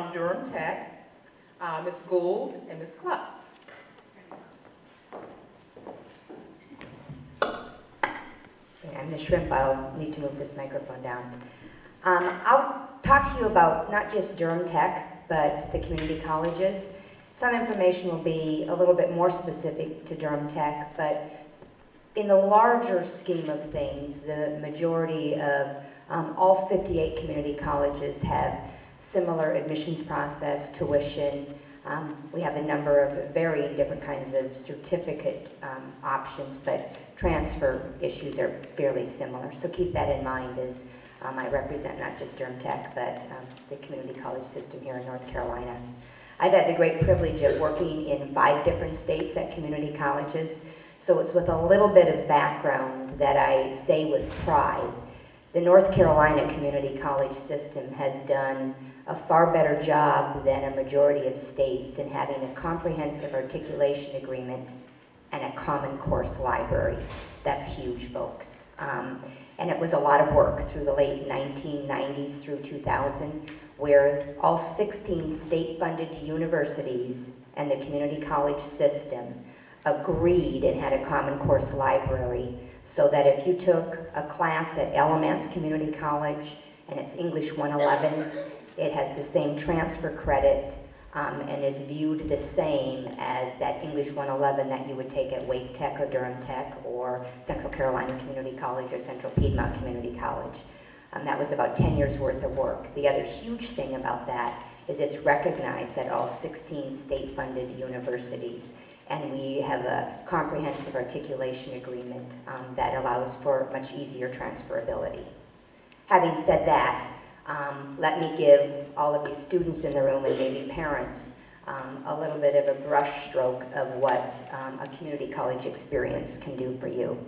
from Durham Tech, Ms. Gould and Ms. Cluck. I'm the shrimp. I'll need to move this microphone down. I'll talk to you about not just Durham Tech, but the community colleges. Some information will be a little bit more specific to Durham Tech, but in the larger scheme of things, the majority of all 58 community colleges have similar admissions process, tuition. We have a number of very different kinds of certificate options, but transfer issues are fairly similar. So keep that in mind as I represent not just Durham Tech, but the community college system here in North Carolina. I've had the great privilege of working in 5 different states at community colleges, so it's with a little bit of background that I say with pride, the North Carolina community college system has done a far better job than a majority of states in having a comprehensive articulation agreement and a common course library. That's huge, folks. And it was a lot of work through the late 1990s through 2000, where all 16 state-funded universities and the community college system agreed and had a common course library, so that if you took a class at Alamance Community College and it's English 111, it has the same transfer credit and is viewed the same as that English 111 that you would take at Wake Tech or Durham Tech or Central Carolina Community College or Central Piedmont Community College. That was about 10 years worth of work. The other huge thing about that is it's recognized at all 16 state-funded universities, and we have a comprehensive articulation agreement that allows for much easier transferability. Having said that, let me give all of you students in the room and maybe parents a little bit of a brush stroke of what a community college experience can do for you.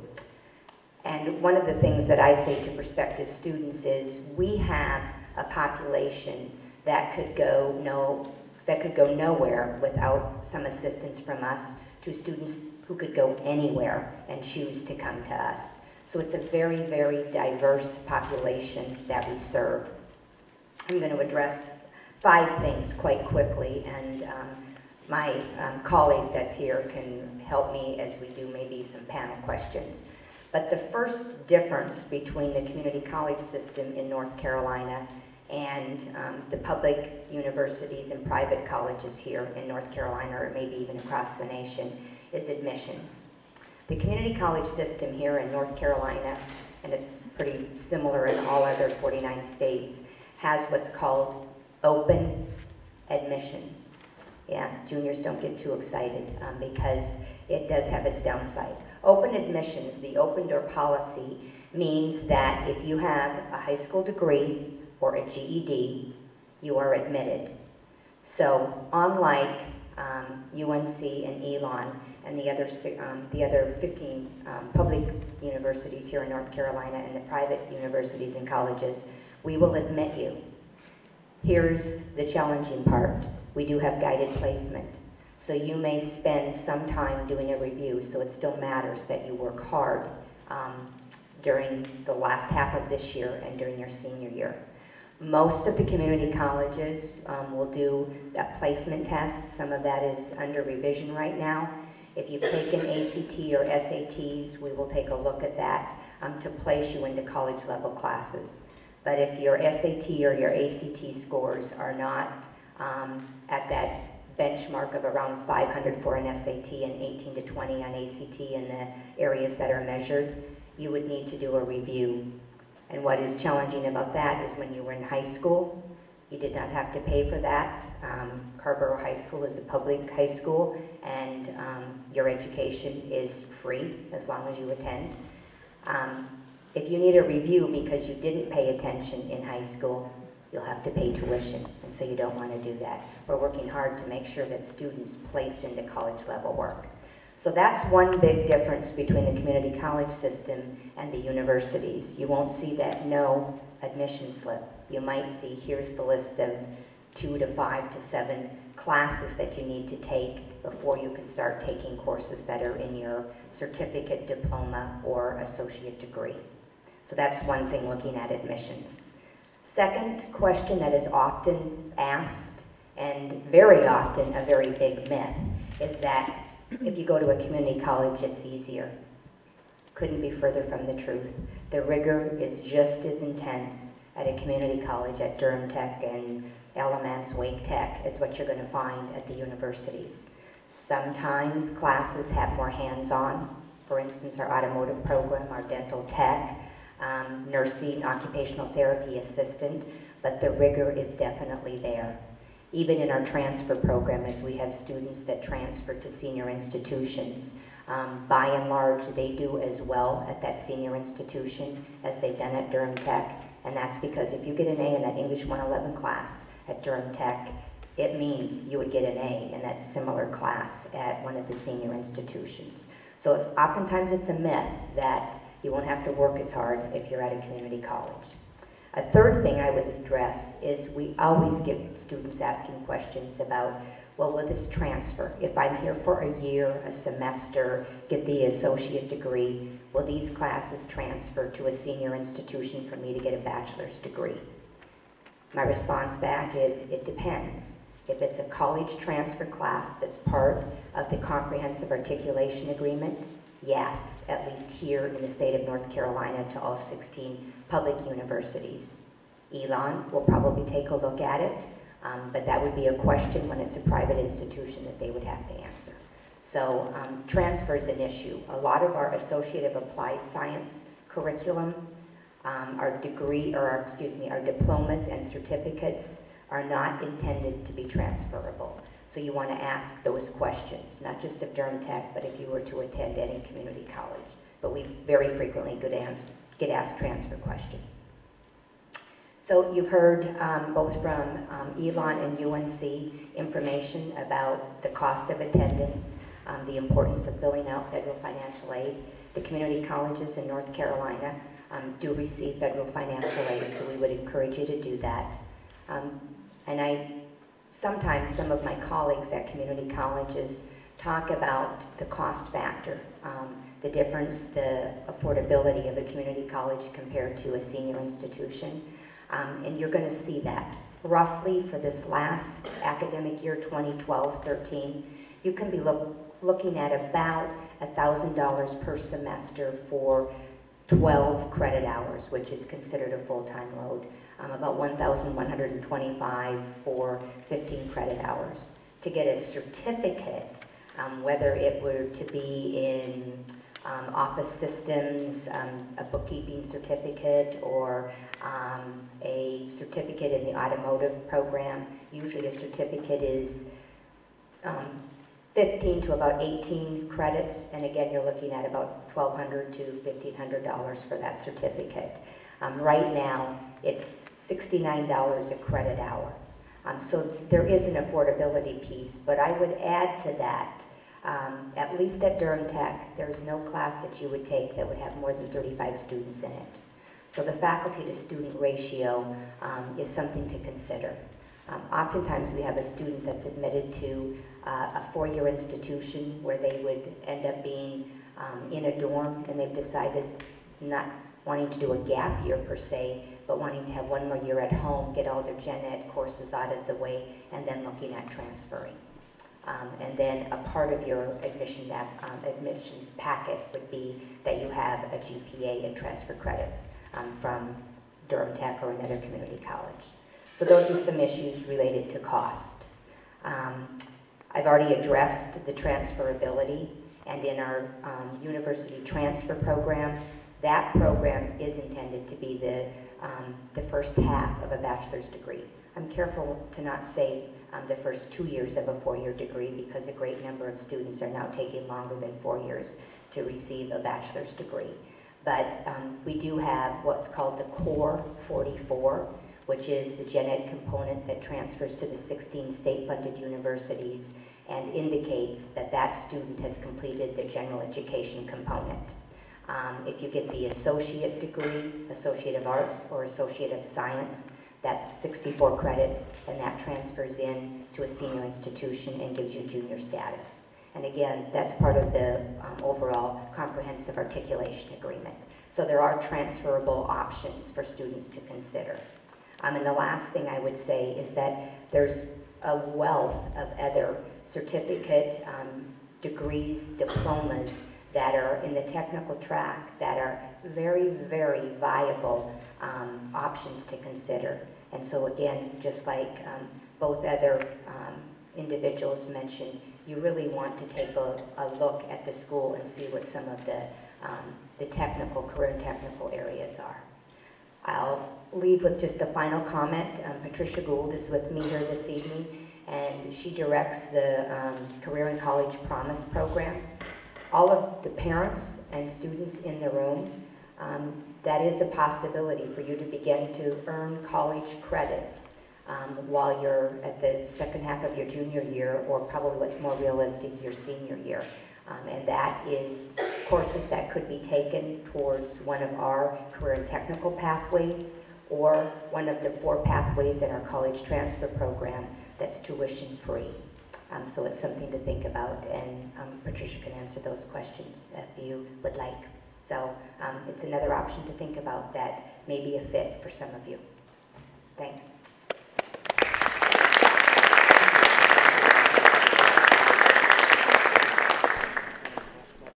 And one of the things that I say to prospective students is we have a population that could go nowhere without some assistance from us, to students who could go anywhere and choose to come to us. So it's a very, very diverse population that we serve. I'm going to address 5 things quite quickly, and my colleague that's here can help me as we do maybe some panel questions. But the first difference between the community college system in North Carolina and the public universities and private colleges here in North Carolina, or maybe even across the nation, is admissions. The community college system here in North Carolina, and it's pretty similar in all other 49 states, has what's called open admissions. Yeah, juniors don't get too excited because it does have its downside. Open admissions, the open door policy, means that if you have a high school degree or a GED, you are admitted. So unlike UNC and Elon and the other 15 public universities here in North Carolina and the private universities and colleges, we will admit you. Here's the challenging part. We do have guided placement. So you may spend some time doing a review, so it still matters that you work hard during the last half of this year and during your senior year. Most of the community colleges will do a placement test. Some of that is under revision right now. If you've taken ACT or SATs, we will take a look at that to place you into college level classes. But if your SAT or your ACT scores are not at that benchmark of around 500 for an SAT and 18 to 20 on ACT in the areas that are measured, you would need to do a review. And what is challenging about that is when you were in high school, you did not have to pay for that. Carborough High School is a public high school, and your education is free as long as you attend. If you need a review because you didn't pay attention in high school, you'll have to pay tuition, and so you don't want to do that. We're working hard to make sure that students place into college level work. So that's one big difference between the community college system and the universities. You won't see that no admission slip. You might see, here's the list of 2 to 5 to 7 classes that you need to take before you can start taking courses that are in your certificate, diploma, or associate degree. So that's one thing looking at admissions. Second question that is often asked And very often, a very big myth is that if you go to a community college, it's easier. Couldn't be further from the truth. The rigor is just as intense at a community college at Durham Tech and Alamance Wake Tech as what you're going to find at the universities. Sometimes classes have more hands-on. For instance, our automotive program, our dental tech, nursing, occupational therapy assistant, but the rigor is definitely there. Even in our transfer program, as we have students that transfer to senior institutions, by and large, they do as well at that senior institution as they've done at Durham Tech, and that's because if you get an A in that English 111 class at Durham Tech, it means you would get an A in that similar class at one of the senior institutions. So oftentimes it's a myth that you won't have to work as hard if you're at a community college. A third thing I would address is we always get students asking questions about, well, will this transfer? If I'm here for a year, a semester, get the associate degree, will these classes transfer to a senior institution for me to get a bachelor's degree? My response back is, it depends. If it's a college transfer class that's part of the Comprehensive Articulation Agreement, yes, at least here in the state of North Carolina to all 16 public universities. Elon will probably take a look at it, but that would be a question when it's a private institution that they would have to answer. So transfer is an issue. A lot of our associative applied science curriculum, our diplomas and certificates are not intended to be transferable. So you want to ask those questions, not just of Durham Tech, but if you were to attend any community college. But we very frequently get asked transfer questions. So you've heard both from Elon and UNC information about the cost of attendance, the importance of filling out federal financial aid. The community colleges in North Carolina do receive federal financial aid, so we would encourage you to do that. Sometimes some of my colleagues at community colleges talk about the cost factor, the difference, the affordability of a community college compared to a senior institution. And you're going to see that. Roughly for this last academic year, 2012-13, you can be looking at about $1,000 per semester for 12 credit hours, which is considered a full-time load. About $1,125 for 15 credit hours. To get a certificate, whether it were to be in office systems, a bookkeeping certificate, or a certificate in the automotive program, usually a certificate is 15 to about 18 credits, and again, you're looking at about $1,200 to $1,500 for that certificate. Right now, it's $69 a credit hour. So there is an affordability piece, but I would add to that, at least at Durham Tech, there's no class that you would take that would have more than 35 students in it. So the faculty to student ratio is something to consider. Oftentimes we have a student that's admitted to a four-year institution where they would end up being in a dorm, and they've decided not wanting to do a gap year per se, but wanting to have one more year at home, get all their gen ed courses out of the way, and then looking at transferring. And then a part of your admission packet would be that you have a GPA and transfer credits from Durham Tech or another community college. So those are some issues related to cost. I've already addressed the transferability, and in our university transfer program, that program is intended to be the first half of a bachelor's degree. I'm careful to not say the first 2 years of a four-year degree, because a great number of students are now taking longer than 4 years to receive a bachelor's degree. But we do have what's called the Core 44, which is the gen ed component that transfers to the 16 state-funded universities and indicates that that student has completed the general education component. If you get the associate degree, Associate of Arts or Associate of Science, that's 64 credits, and that transfers in to a senior institution and gives you junior status. And again, that's part of the overall Comprehensive Articulation Agreement. So there are transferable options for students to consider. And the last thing I would say is that there's a wealth of other certificate, degrees, diplomas that are in the technical track that are very, very viable options to consider. And so again, just like both other individuals mentioned, you really want to take a look at the school and see what some of the technical, career and technical areas are. I'll leave with just a final comment. Patricia Gould is with me here this evening, and she directs the Career and College Promise program. All of the parents and students in the room, that is a possibility for you to begin to earn college credits while you're at the second half of your junior year, or probably what's more realistic, your senior year. And that is courses that could be taken towards one of our career and technical pathways, or one of the 4 pathways in our college transfer program that's tuition free. So it's something to think about, and Patricia can answer those questions if you would like. So it's another option to think about that may be a fit for some of you. Thanks.